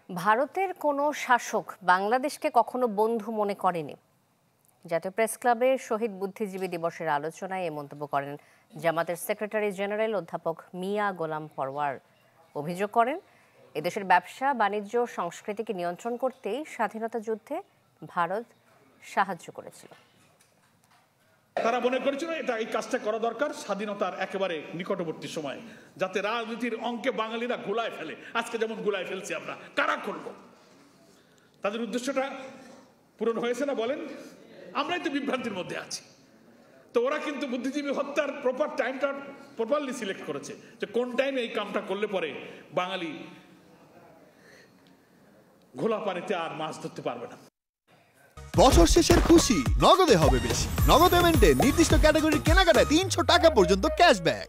ভারতের কোনো শাসক বাংলাদেশকে কখনো বন্ধু মনে করেনি। জাতীয় প্রেস ক্লাবে শহীদ বুদ্ধিজীবী দিবসের আলোচনায় এ মন্তব্য করেন জামাতের সেক্রেটারি জেনারেল অধ্যাপক মিয়া গোলাম পরওয়ার। অভিযোগ করেন, এদেশের ব্যবসা বাণিজ্য সংস্কৃতিকে নিয়ন্ত্রণ করতেই স্বাধীনতা যুদ্ধে ভারত সাহায্য করেছিল। তারা মনে করেছিল এটা এই কাজটা করা দরকার স্বাধীনতার একেবারে নিকটবর্তী সময়ে, যাতে রাজনীতির অঙ্কে বাঙালিরা গোলায় ফেলে। আজকে যেমন গোলায় ফেলছি আমরা, কারা করব? তাদের উদ্দেশ্যটা পূরণ হয়েছে না বলেন? আমরাই তো বিভ্রান্তির মধ্যে আছি। তো ওরা কিন্তু বুদ্ধিজীবী হত্যার প্রপার টাইমটা প্রপারলি সিলেক্ট করেছে, যে কোন টাইমে এই কামটা করলে পরে বাঙালি ঘোলা পানিতে আর মাছ ধরতে পারবে না। বছর শেষের খুশি নগদে হবে বেশি। নগদ পেমেন্টে নির্দিষ্ট ক্যাটাগরির কেনাকাটায় ৩০০ টাকা পর্যন্ত ক্যাশব্যাক।